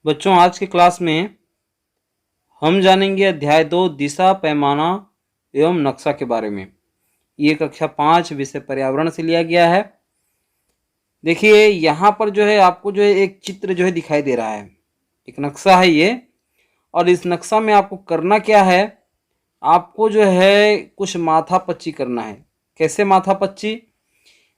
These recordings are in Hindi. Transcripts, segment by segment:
बच्चों, आज की क्लास में हम जानेंगे अध्याय 2 दिशा, पैमाना एवं नक्शा के बारे में। ये कक्षा 5 विषय पर्यावरण से लिया गया है। देखिए यहाँ पर जो है आपको जो है एक चित्र जो है दिखाई दे रहा है, एक नक्शा है ये। और इस नक्शा में आपको करना क्या है, आपको जो है कुछ माथापच्ची करना है। कैसे माथापच्ची?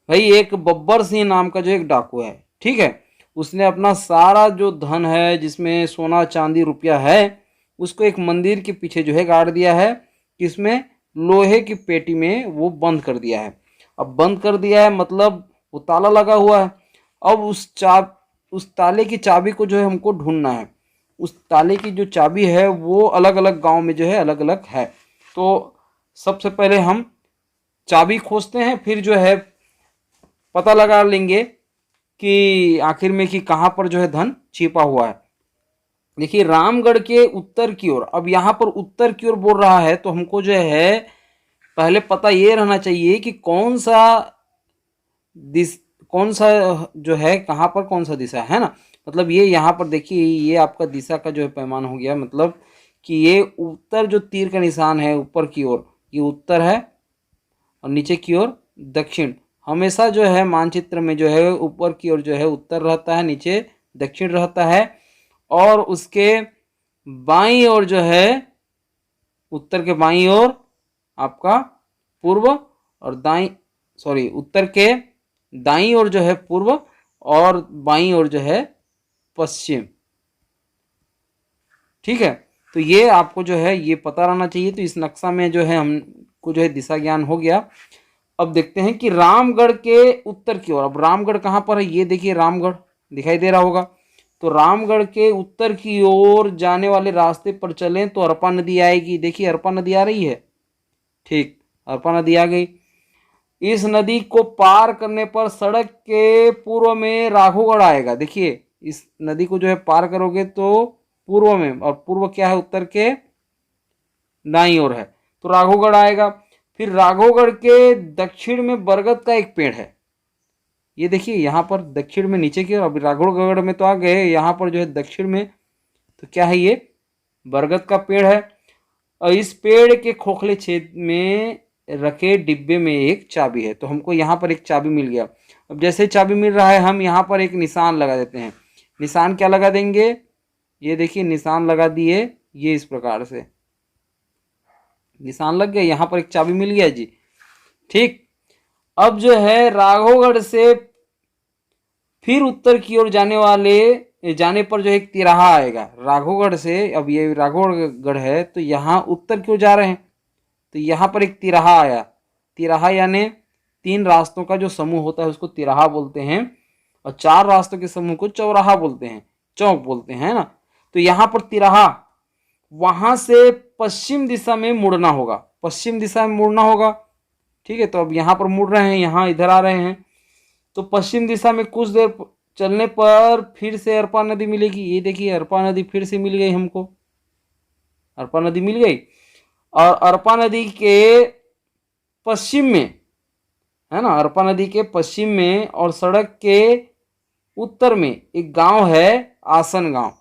भाई, एक बब्बर सिंह नाम का जो एक डाकू है, ठीक है, उसने अपना सारा जो धन है, जिसमें सोना चांदी रुपया है, उसको एक मंदिर के पीछे जो है गाड़ दिया है। किसमें? लोहे की पेटी में वो बंद कर दिया है। अब बंद कर दिया है मतलब वो ताला लगा हुआ है। अब उस ताले की चाबी को जो है हमको ढूंढना है। उस ताले की जो चाबी है वो अलग अलग गांव में जो है अलग अलग है। तो सबसे पहले हम चाबी खोजते हैं, फिर जो है पता लगा लेंगे कि आखिर में कि कहाँ पर जो है धन छिपा हुआ है। देखिए रामगढ़ के उत्तर की ओर, अब यहाँ पर उत्तर की ओर बोल रहा है तो हमको जो है पहले पता ये रहना चाहिए कि कौन सा जो है कहाँ पर कौन सा दिशा है ना। मतलब ये यहाँ पर देखिए, ये आपका दिशा का जो है पैमाना हो गया। मतलब कि ये उत्तर जो तीर का निशान है ऊपर की ओर, ये उत्तर है, और नीचे की ओर दक्षिण। हमेशा जो है मानचित्र में जो है ऊपर की ओर जो है उत्तर रहता है, नीचे दक्षिण रहता है। और उसके बाईं ओर जो है, उत्तर के बाईं ओर आपका पूर्व, और उत्तर के दाईं ओर जो है पूर्व, और बाईं ओर जो है पश्चिम। ठीक है, तो ये आपको जो है ये पता रहना चाहिए। तो इस नक्शा में जो है हमको जो है दिशा ज्ञान हो गया। अब देखते हैं कि रामगढ़ के उत्तर की ओर, अब रामगढ़ कहाँ पर है, ये देखिए रामगढ़ दिखाई दे रहा होगा। तो रामगढ़ के उत्तर की ओर जाने वाले रास्ते पर चलें तो अरपा नदी आएगी। देखिए अरपा नदी आ रही है, ठीक, अरपा नदी आ गई। इस नदी को पार करने पर सड़क के पूर्व में राघोगढ़ आएगा। देखिए इस नदी को जो है पार करोगे तो पूर्व में, और पूर्व क्या है, उत्तर के दाईं ओर है, तो राघोगढ़ आएगा। फिर राघोगढ़ के दक्षिण में बरगद का एक पेड़ है। ये देखिए यहाँ पर दक्षिण में नीचे की ओर, अभी राघोगढ़ में तो आ गए, यहाँ पर जो है दक्षिण में तो क्या है, ये बरगद का पेड़ है। और इस पेड़ के खोखले छेद में रखे डिब्बे में एक चाबी है। तो हमको यहाँ पर एक चाबी मिल गया। अब जैसे चाबी मिल रहा है, हम यहाँ पर एक निशान लगा देते हैं। निशान क्या लगा देंगे, ये देखिए निशान लगा दिए, ये इस प्रकार से निशान लग गया, यहाँ पर एक चाबी मिल गया जी। ठीक, अब जो है राघोगढ़ से फिर उत्तर की ओर जाने पर जो एक तिराहा आएगा राघोगढ़ से। अब ये राघोगढ़ है तो यहाँ उत्तर की ओर जा रहे हैं, तो यहाँ पर एक तिराहा आया। तिराहा यानी 3 रास्तों का जो समूह होता है उसको तिराहा बोलते हैं, और 4 रास्तों के समूह को चौराहा बोलते हैं, चौक बोलते हैं ना। तो यहाँ पर तिराहा, वहां से पश्चिम दिशा में मुड़ना होगा, पश्चिम दिशा में मुड़ना होगा। ठीक है, तो अब यहाँ पर मुड़ रहे हैं, यहाँ इधर आ रहे हैं, तो पश्चिम दिशा में कुछ देर चलने पर फिर से अरपा नदी मिलेगी। ये देखिए अरपा नदी फिर से मिल गई हमको, अरपा नदी मिल गई। और अरपा नदी के पश्चिम में है ना, अरपा नदी के पश्चिम में और सड़क के उत्तर में एक गांव है, आसन गांव।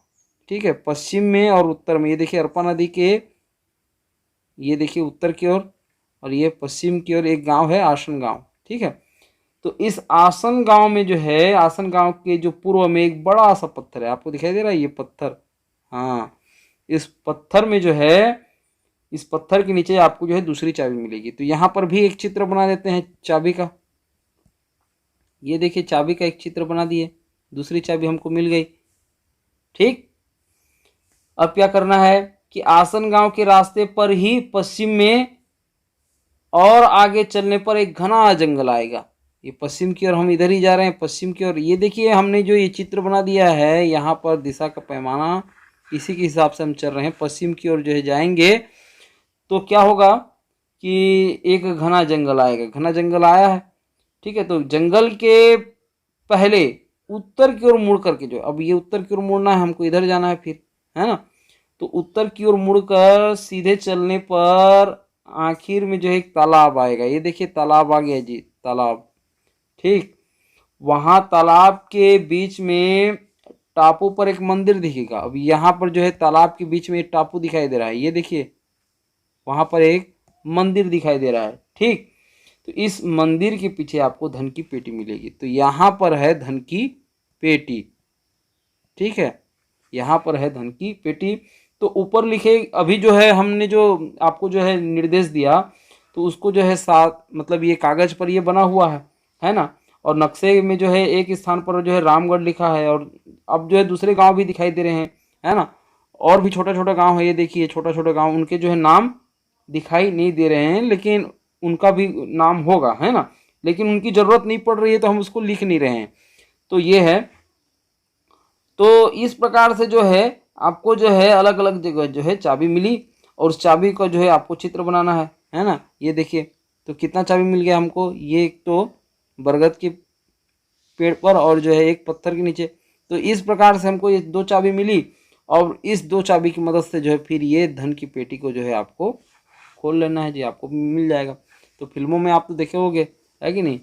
ठीक है, पश्चिम में और उत्तर में, ये देखिए अरपा नदी के, ये देखिए उत्तर की ओर, और ये पश्चिम की ओर एक गांव है, आसन गांव। ठीक है, तो इस आसन गांव में जो है, आसन गांव के जो पूर्व में एक बड़ा सा पत्थर है, आपको दिखाई दे रहा है ये पत्थर। हाँ, इस पत्थर में जो है, इस पत्थर के नीचे आपको जो है दूसरी चाबी मिलेगी। तो यहाँ पर भी एक चित्र बना देते हैं चाबी का। ये देखिए चाबी का एक चित्र बना दिए, दूसरी चाबी हमको मिल गई। ठीक, अब क्या करना है कि आसन गांव के रास्ते पर ही पश्चिम में और आगे चलने पर एक घना जंगल आएगा। ये पश्चिम की ओर, हम इधर ही जा रहे हैं पश्चिम की ओर। ये देखिए हमने जो ये चित्र बना दिया है, यहाँ पर दिशा का पैमाना इसी के हिसाब से हम चल रहे हैं। पश्चिम की ओर जो है जाएंगे तो क्या होगा कि एक घना जंगल आएगा, घना जंगल आया है। ठीक है, तो जंगल के पहले उत्तर की ओर मुड़ करके, जो अब ये उत्तर की ओर मुड़ना है हमको, इधर जाना है फिर, है ना। तो उत्तर की ओर मुड़कर सीधे चलने पर आखिर में जो है एक तालाब आएगा। ये देखिए तालाब आ गया जी, तालाब। ठीक, वहां तालाब के बीच में टापू पर एक मंदिर दिखेगा। अब यहाँ पर जो है तालाब के बीच में एक टापू दिखाई दे रहा है, ये देखिए वहाँ पर एक मंदिर दिखाई दे रहा है। ठीक, तो इस मंदिर के पीछे आपको धन की पेटी मिलेगी। तो यहाँ पर है धन की पेटी। ठीक है, यहाँ पर है धन की पेटी। तो ऊपर लिखे अभी जो है हमने जो आपको जो है निर्देश दिया, तो उसको जो है साथ मतलब ये कागज पर ये बना हुआ है ना। और नक्शे में जो है एक स्थान पर जो है रामगढ़ लिखा है, और अब जो है दूसरे गांव भी दिखाई दे रहे हैं, है ना। और भी छोटा छोटा गांव है, ये देखिए छोटा छोटा गांव, उनके जो है नाम दिखाई नहीं दे रहे हैं, लेकिन उनका भी नाम होगा, है ना। लेकिन उनकी ज़रूरत नहीं पड़ रही है तो हम उसको लिख नहीं रहे हैं। तो ये है। तो इस प्रकार से जो है आपको जो है अलग अलग जगह जो है चाबी मिली, और उस चाबी का जो है आपको चित्र बनाना है ना। ये देखिए तो कितना चाबी मिल गया हमको, ये एक तो बरगद के पेड़ पर और जो है एक पत्थर के नीचे। तो इस प्रकार से हमको ये 2 चाबी मिली, और इस 2 चाबी की मदद से जो है फिर ये धन की पेटी को जो है आपको खोल लेना है जी, आपको मिल जाएगा। तो फिल्मों में आप तो देखे होंगे, है कि नहीं,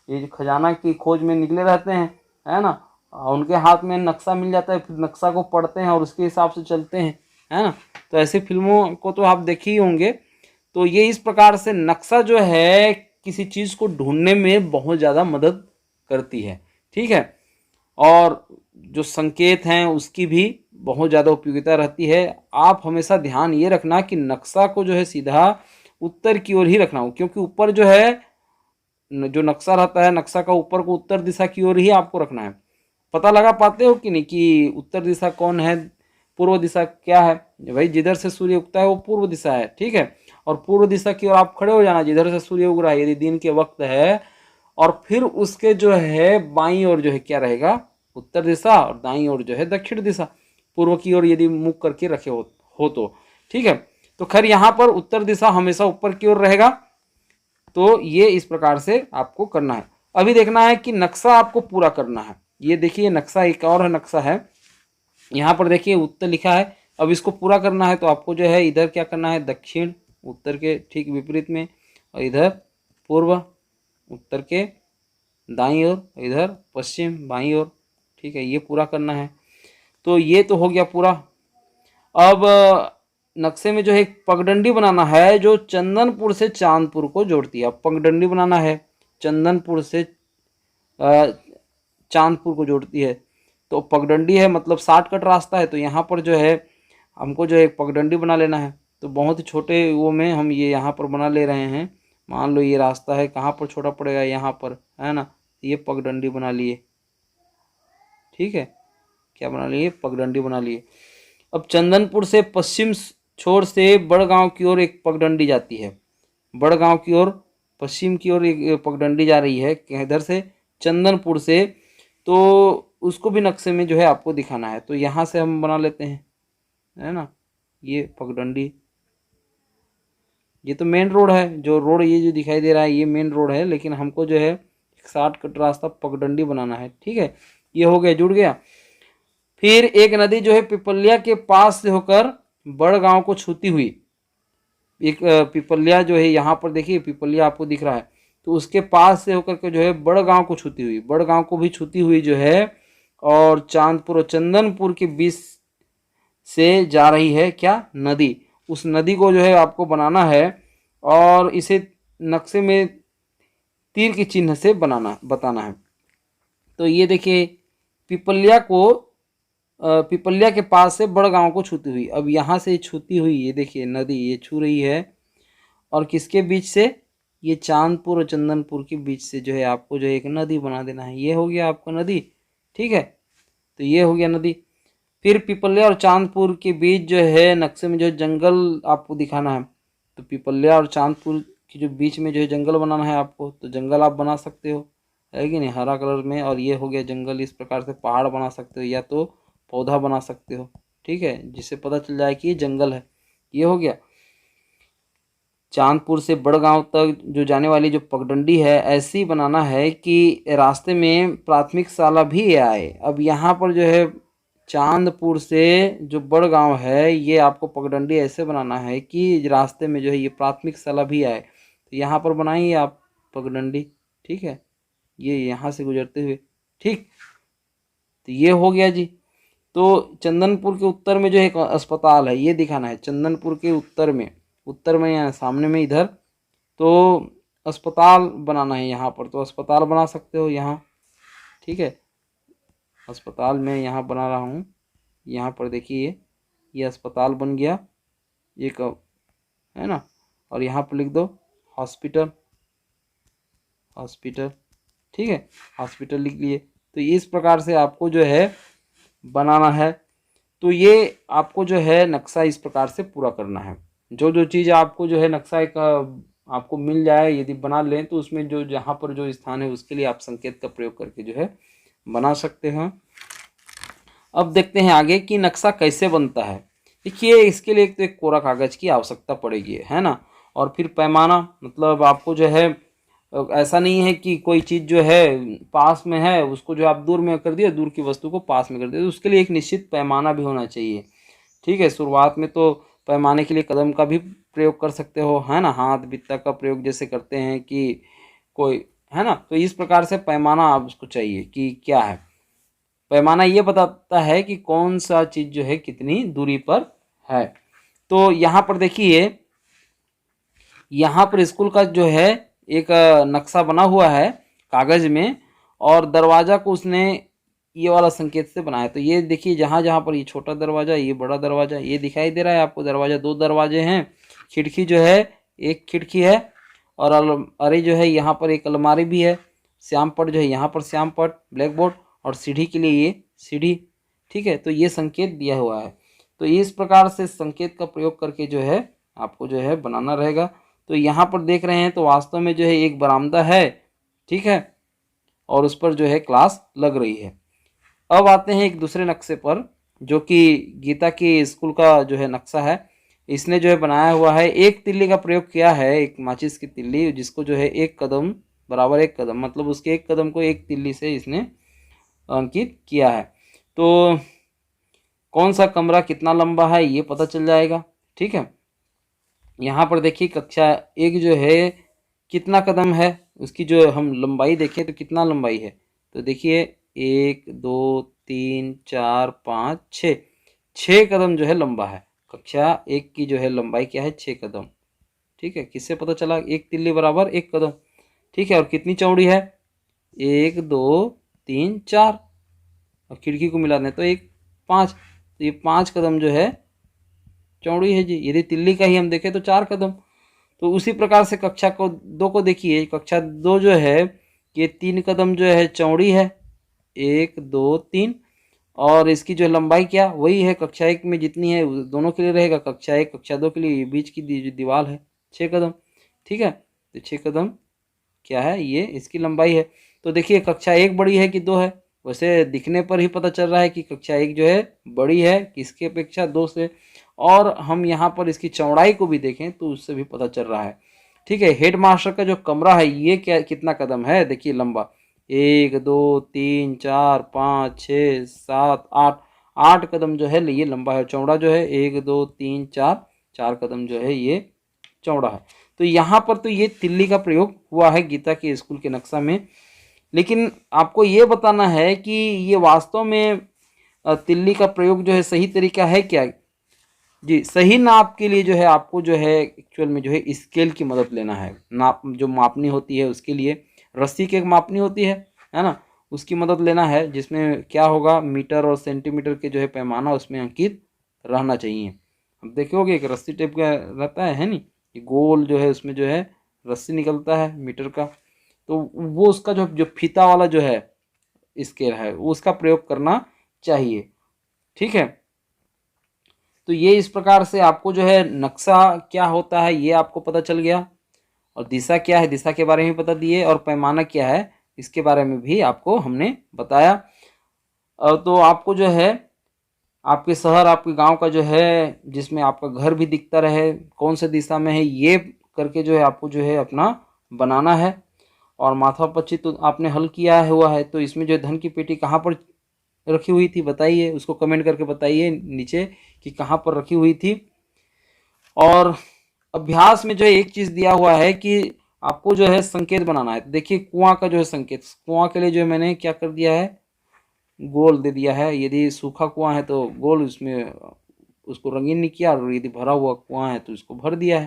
ये जो खजाना की खोज में निकले रहते हैं, है ना, और उनके हाथ में नक्शा मिल जाता है, फिर नक्शा को पढ़ते हैं और उसके हिसाब से चलते हैं, है ना। तो ऐसी फिल्मों को तो आप देखे ही होंगे। तो ये इस प्रकार से नक्शा जो है किसी चीज़ को ढूंढने में बहुत ज़्यादा मदद करती है। ठीक है, और जो संकेत हैं उसकी भी बहुत ज़्यादा उपयोगिता रहती है। आप हमेशा ध्यान ये रखना कि नक्शा को जो है सीधा उत्तर की ओर ही रखना हो, क्योंकि ऊपर जो है जो नक्शा रहता है, नक्शा का ऊपर को उत्तर दिशा की ओर ही आपको रखना है। पता लगा पाते हो कि नहीं कि उत्तर दिशा कौन है, पूर्व दिशा क्या है? भाई जिधर से सूर्य उगता है वो पूर्व दिशा है। ठीक है, और पूर्व दिशा की ओर आप खड़े हो जाना जिधर से सूर्य उग रहा है, यदि दिन के वक्त है। और फिर उसके जो है बाईं ओर जो है क्या रहेगा, उत्तर दिशा, और दाईं ओर जो है दक्षिण दिशा। पूर्व की ओर यदि मुख करके रखे हो तो ठीक है। तो खैर यहाँ पर उत्तर दिशा हमेशा ऊपर की ओर रहेगा। तो ये इस प्रकार से आपको करना है। अभी देखना है कि नक्शा आपको पूरा करना है। ये देखिए नक्शा एक और है, नक्शा है यहाँ पर देखिए उत्तर लिखा है। अब इसको पूरा करना है तो आपको जो है इधर क्या करना है, दक्षिण उत्तर के ठीक विपरीत में, और इधर पूर्व उत्तर के दाईं ओर, इधर पश्चिम बाईं ओर। ठीक है, ये पूरा करना है। तो ये तो हो गया पूरा। अब नक्शे में जो है एक पगडंडी बनाना है जो चंदनपुर से चांदपुर को जोड़ती है। अब पगडंडी बनाना है चंदनपुर से चांदपुर को जोड़ती है। तो पगडंडी है मतलब शॉर्टकट रास्ता है, तो यहाँ पर जो है हमको जो है पगडंडी बना लेना है। तो बहुत ही छोटे वो में हम ये यहाँ पर बना ले रहे हैं। मान लो ये रास्ता है, कहाँ पर छोटा पड़ेगा, यहाँ पर, है ना। ये पगडंडी बना लिए। ठीक है, क्या बना लिए, पगडंडी बना लिए। अब चंदनपुर से पश्चिम छोर से बड़गांव की ओर एक पगडंडी जाती है। बड़गांव की ओर पश्चिम की ओर एक पगडंडी जा रही है, इधर से चंदनपुर से। तो उसको भी नक्शे में जो है आपको दिखाना है। तो यहाँ से हम बना लेते हैं, है ना, ये पगडंडी। ये तो मेन रोड है, जो रोड ये जो दिखाई दे रहा है ये मेन रोड है, लेकिन हमको जो है एक शॉर्टकट रास्ता पगडंडी बनाना है। ठीक है, ये हो गया, जुड़ गया। फिर एक नदी जो है पिपलिया के पास से होकर बड़गांव को छूती हुई, एक पिपलिया जो है यहाँ पर देखिए पिपलिया आपको दिख रहा है, तो उसके पास से होकर के जो है बड़गांव को छूती हुई, बड़गांव को भी छूती हुई जो है, और चांदपुर और चंदनपुर के बीच से जा रही है क्या, नदी। उस नदी को जो है आपको बनाना है, और इसे नक्शे में तीर के चिन्ह से बताना है। तो ये देखिए पिपलिया को पिपलिया के पास से बड़गांव को छूती हुई। अब यहाँ से छूती हुई ये देखिए नदी ये छू रही है, और किसके बीच से, ये चांदपुर और चंदनपुर के बीच से जो है आपको जो है एक नदी बना देना है। ये हो गया आपका नदी। ठीक है, तो ये हो गया नदी। फिर पिपलिया और चांदपुर के बीच जो है नक्शे में जो जंगल आपको दिखाना है। तो पिपलिया और चांदपुर के जो बीच में जो है जंगल बनाना है आपको, तो जंगल आप बना सकते हो, है कि नहीं, हरा कलर में। और ये हो गया जंगल। इस प्रकार से पहाड़ बना सकते हो या तो पौधा बना सकते हो। ठीक है, जिससे पता चल जाए कि ये जंगल है। ये हो गया। चांदपुर से बड़गांव तक जो जाने वाली जो पगडंडी है ऐसी बनाना है कि रास्ते में प्राथमिक शाला भी आए। अब यहाँ पर जो है चांदपुर से जो बड़गांव है ये आपको पगडंडी ऐसे बनाना है कि रास्ते में जो है ये प्राथमिक शाला भी आए। तो यहाँ पर बनाइए आप पगडंडी। ठीक है, ये यहाँ से गुजरते हुए। ठीक, तो ये हो गया जी। तो चंदनपुर के उत्तर में जो एक अस्पताल है ये दिखाना है, चंदनपुर के उत्तर में या सामने में इधर, तो अस्पताल बनाना है यहाँ पर, तो अस्पताल बना सकते हो यहाँ, ठीक है। अस्पताल मैं यहाँ बना रहा हूँ, यहाँ पर देखिए ये अस्पताल बन गया एक, है ना। और यहाँ पर लिख दो हॉस्पिटल, हॉस्पिटल, ठीक है, हॉस्पिटल लिख लिए। तो इस प्रकार से आपको जो है बनाना है। तो ये आपको जो है नक्शा इस प्रकार से पूरा करना है। जो जो चीज़ आपको जो है नक्शा एक आपको मिल जाए यदि बना लें, तो उसमें जो जहाँ पर जो स्थान है उसके लिए आप संकेत का प्रयोग करके जो है बना सकते हैं। अब देखते हैं आगे कि नक्शा कैसे बनता है। देखिए इसके लिए एक तो एक कोरा कागज़ की आवश्यकता पड़ेगी, है ना। और फिर पैमाना, मतलब आपको जो है ऐसा नहीं है कि कोई चीज़ जो है पास में है उसको जो आप दूर में कर दिए, दूर की वस्तु को पास में कर दिए, तो उसके लिए एक निश्चित पैमाना भी होना चाहिए, ठीक है। शुरुआत में तो पैमाने के लिए कदम का भी प्रयोग कर सकते हो, है ना, हाथ बित्ता का प्रयोग जैसे करते हैं कि कोई, है ना। तो इस प्रकार से पैमाना आप उसको चाहिए कि क्या है। पैमाना ये बताता है कि कौन सा चीज़ जो है कितनी दूरी पर है। तो यहाँ पर देखिए, यहाँ पर स्कूल का जो है एक नक्शा बना हुआ है कागज़ में, और दरवाज़ा को उसने ये वाला संकेत से बनाया। तो ये देखिए जहाँ जहाँ पर ये छोटा दरवाज़ा, ये बड़ा दरवाज़ा, ये दिखाई दे रहा है आपको दरवाज़ा, 2 दरवाजे हैं, खिड़की जो है एक खिड़की है, और अरे जो है यहाँ पर एक अलमारी भी है, श्यामपट जो है यहाँ पर श्यामपट, ब्लैक बोर्ड, और सीढ़ी के लिए ये सीढ़ी, ठीक है। तो ये संकेत दिया हुआ है। तो इस प्रकार से संकेत का प्रयोग करके जो है आपको जो है बनाना रहेगा। तो यहाँ पर देख रहे हैं तो वास्तव में जो है एक बरामदा है, ठीक है, और उस पर जो है क्लास लग रही है। अब आते हैं एक दूसरे नक्शे पर, जो कि गीता की स्कूल का जो है नक्शा है। इसने जो है बनाया हुआ है, एक तिल्ली का प्रयोग किया है, एक माचिस की तिल्ली, जिसको जो है एक कदम बराबर एक कदम, मतलब उसके एक कदम को एक तिल्ली से इसने अंकित किया है। तो कौन सा कमरा कितना लंबा है ये पता चल जाएगा, ठीक है। यहाँ पर देखिए कक्षा 1 जो है कितना कदम है, उसकी जो हम लंबाई देखें तो कितना लंबाई है, तो देखिए 1 2 3 4 5 6, 6 कदम जो है लंबा है। कक्षा 1 की जो है लंबाई क्या है, 6 कदम, ठीक है। किससे पता चला, एक तिल्ली बराबर एक कदम, ठीक है। और कितनी चौड़ी है, 1 2 3 4, और खिड़की को मिला दें तो 1 5, तो ये 5 कदम जो है चौड़ी है जी। यदि तिल्ली का ही हम देखें तो 4 कदम। तो उसी प्रकार से कक्षा को 2 को देखिए, कक्षा 2 जो है ये 3 कदम जो है चौड़ी है, 1 2 3, और इसकी जो लंबाई क्या वही है कक्षा 1 में जितनी है दोनों के लिए रहेगा, कक्षा 1 कक्षा 2 के लिए बीच की जो दीवार है 6 कदम, ठीक है। तो 6 कदम क्या है, ये इसकी लंबाई है। तो देखिए कक्षा 1 बड़ी है कि 2 है, वैसे दिखने पर ही पता चल रहा है कि कक्षा 1 जो है बड़ी है किसके अपेक्षा, 2 से। और हम यहाँ पर इसकी चौड़ाई को भी देखें तो उससे भी पता चल रहा है, ठीक है। हेड मास्टर का जो कमरा है ये क्या कितना कदम है, देखिए लंबा, 1 2 3 4 5 6 7 8, 8 कदम जो है ये लंबा है। चौड़ा जो है 1 2 3 4, 4 कदम जो है ये चौड़ा है। तो यहाँ पर तो ये तिल्ली का प्रयोग हुआ है गीता के स्कूल के नक्शा में, लेकिन आपको ये बताना है कि ये वास्तव में तिल्ली का प्रयोग जो है सही तरीका है क्या जी। सही नाप के लिए जो है आपको जो है एक्चुअल में जो है स्केल की मदद लेना है। नाप जो मापनी होती है उसके लिए रस्सी की एक मापनी होती है ना, उसकी मदद लेना है, जिसमें क्या होगा मीटर और सेंटीमीटर के जो है पैमाना उसमें अंकित रहना चाहिए। अब देखोगे एक रस्सी टाइप का रहता है नहीं, ये गोल जो है उसमें जो है रस्सी निकलता है मीटर का, तो वो उसका जो जो फीता वाला जो है स्केल है वो उसका प्रयोग करना चाहिए, ठीक है। तो ये इस प्रकार से आपको जो है नक्शा क्या होता है ये आपको पता चल गया, और दिशा क्या है दिशा के बारे में बता दिए, और पैमाना क्या है इसके बारे में भी आपको हमने बताया। तो आपको जो है आपके शहर आपके गांव का जो है जिसमें आपका घर भी दिखता रहे कौन से दिशा में है ये करके जो है आपको जो है अपना बनाना है। और माथापच्ची तो आपने हल किया हुआ है, तो इसमें जो है धन की पेटी कहाँ पर रखी हुई थी बताइए, उसको कमेंट करके बताइए नीचे कि कहाँ पर रखी हुई थी। और अभ्यास में जो है एक चीज़ दिया हुआ है कि आपको जो है संकेत बनाना है। देखिए कुआं का जो है संकेत, कुआं के लिए जो है मैंने क्या कर दिया है, गोल दे दिया है। यदि सूखा कुआं है तो गोल उसमें उसको रंगीन नहीं किया, और यदि भरा हुआ कुआं है तो उसको भर दिया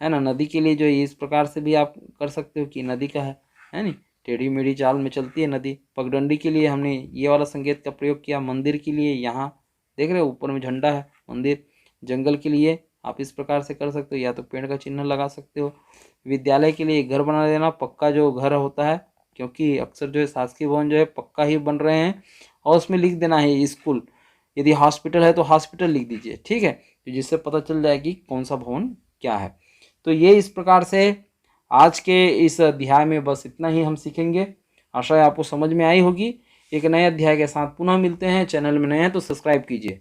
है ना। नदी के लिए जो है इस प्रकार से भी आप कर सकते हो कि नदी का है नी, टेढ़ी मेढ़ी चाल में चलती है नदी। पगडंडी के लिए हमने ये वाला संकेत का प्रयोग किया। मंदिर के लिए यहाँ देख रहे हो ऊपर में झंडा है मंदिर। जंगल के लिए आप इस प्रकार से कर सकते हो, या तो पेड़ का चिन्ह लगा सकते हो। विद्यालय के लिए घर बना देना, पक्का जो घर होता है, क्योंकि अक्सर जो है शासकीय भवन जो है पक्का ही बन रहे हैं, और उसमें लिख देना है स्कूल। यदि हॉस्पिटल है तो हॉस्पिटल लिख दीजिए, ठीक है, तो जिससे पता चल जाएगी कौन सा भवन क्या है। तो ये इस प्रकार से आज के इस अध्याय में बस इतना ही हम सीखेंगे। आशा है आपको समझ में आई होगी। एक नए अध्याय के साथ पुनः मिलते हैं। चैनल में नए हैं तो सब्सक्राइब कीजिए।